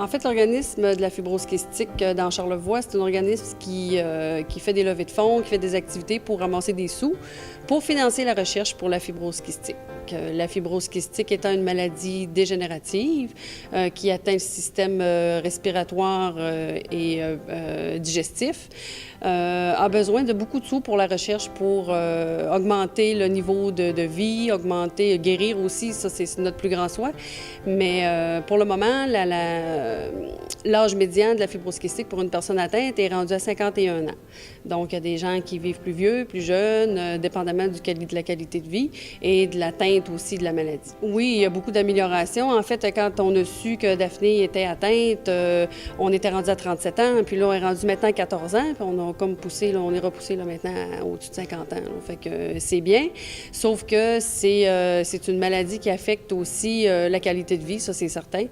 En fait, l'organisme de la fibrose kystique dans Charlevoix, c'est un organisme qui fait des levées de fonds, qui fait des activités pour ramasser des sous, pour financer la recherche pour la fibrose kystique. La fibrose kystique étant une maladie dégénérative qui atteint le système respiratoire et digestif, a besoin de beaucoup de sous pour la recherche pour augmenter le niveau de vie, guérir aussi, ça c'est notre plus grand souhait. Mais pour le moment, l'âge médian de la fibrose kystique pour une personne atteinte est rendu à 51 ans. Donc, il y a des gens qui vivent plus vieux, plus jeunes, dépendamment de la qualité de vie et de l'atteinte aussi de la maladie. Oui, il y a beaucoup d'améliorations. En fait, quand on a su que Daphné était atteinte, on était rendu à 37 ans, puis là, on est rendu maintenant à 14 ans, puis on a comme poussé, là, on est repoussé là, maintenant au-dessus de 50 ans. Là. Fait que c'est bien, sauf que c'est une maladie qui affecte aussi la qualité de vie, ça c'est certain,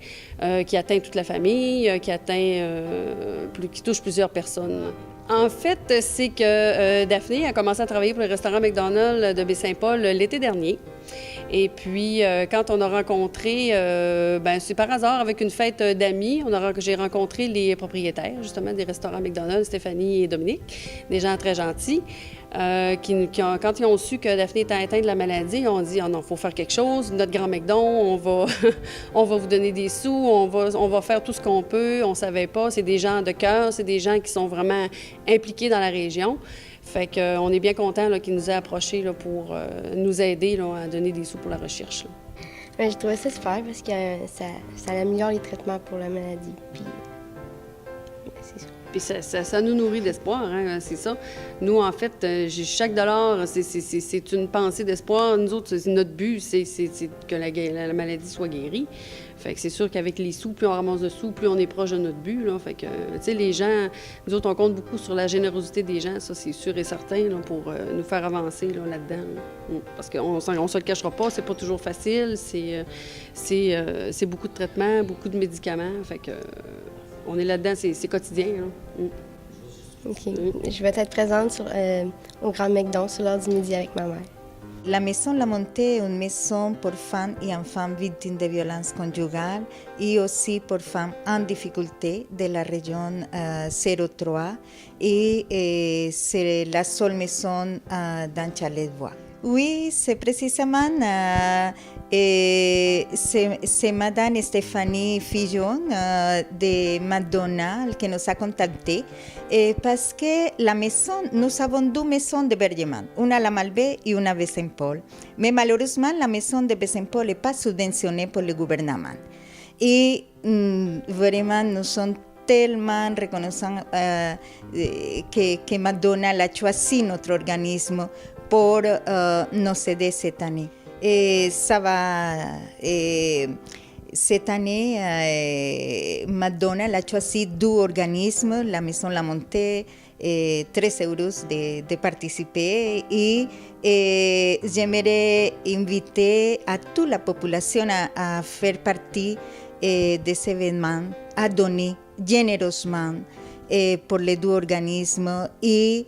qui atteint toute la famille, qui touche plusieurs personnes. En fait, c'est que Daphné a commencé à travailler pour le restaurant McDonald's de Baie-Saint-Paul l'été dernier. Et puis, quand on a rencontré, c'est par hasard, avec une fête d'amis, j'ai rencontré les propriétaires, justement, des restaurants McDonald's, Stéphanie et Dominique, des gens très gentils, quand ils ont su que Daphné était atteinte de la maladie, ils ont dit « Ah non, il faut faire quelque chose, notre grand McDon, on va vous donner des sous, on va faire tout ce qu'on peut. » On ne savait pas, c'est des gens de cœur, c'est des gens qui sont vraiment impliqués dans la région. Fait qu'on est bien content qu'ils nous aient approchés là, pour nous aider là, à donner des sous pour la recherche. J'ai trouvé ça super parce que ça améliore les traitements pour la maladie. Puis, c'est ça. Puis ça nous nourrit d'espoir, hein, c'est ça. Nous, en fait, chaque dollar, c'est une pensée d'espoir. Nous autres, notre but, c'est que la maladie soit guérie. Fait que c'est sûr qu'avec les sous, plus on ramasse de sous, plus on est proche de notre but. Là. Fait que, tu sais, les gens, nous autres, on compte beaucoup sur la générosité des gens, ça, c'est sûr et certain, là, pour nous faire avancer là-dedans. Là. Parce qu'on ne se le cachera pas, c'est pas toujours facile. C'est beaucoup de traitements, beaucoup de médicaments. Fait que, on est là-dedans, c'est quotidien. Hein. OK. Je vais être présente au Grand McDon sur l'heure du midi avec ma mère. La Maison La Montée est une maison pour femmes et enfants victimes de violences conjugales et aussi pour femmes en difficulté de la région 03 et c'est la seule maison dans Charlevoix. Oui, c'est précisément c'est Madame Stéphanie Fillon de McDonald's qui nous a contactés parce que la maison, nous avons deux maisons d'hébergement, une à la Malbaie et une à Baie-Saint-Paul. Mais malheureusement, la maison de Baie-Saint-Paul n'est pas subventionnée par le gouvernement. Et vraiment, nous sommes tellement reconnaissants que McDonald's a choisi notre organisme pour nous aider cette année. Et ça va, cette année, McDonald's a choisi deux organismes, la Maison La Montée, 13 euros de participer et j'aimerais inviter à toute la population à faire partie de ces événements, à donner généreusement pour les deux organismes et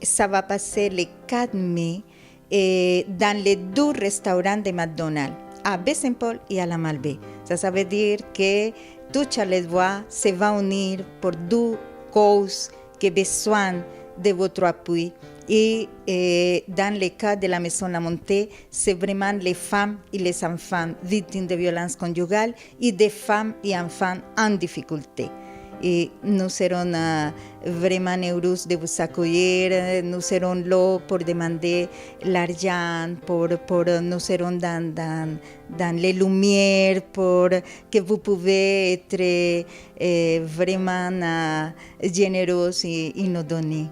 ça va passer le 4 mai dans les deux restaurants de McDonald's, à Baie-Saint-Paul et à la Malbaie. Ça veut dire que tout Charlevoix se va unir pour deux causes qui ont besoin de votre appui. Et dans le cas de la Maison La Montée, c'est vraiment les femmes et les enfants victimes de violences conjugales et des femmes et enfants en difficulté. Et nous serons vraiment heureux de vous accueillir. Nous serons là pour demander l'argent, nous serons dans les lumières pour que vous pouvez être vraiment généreux et nous donner.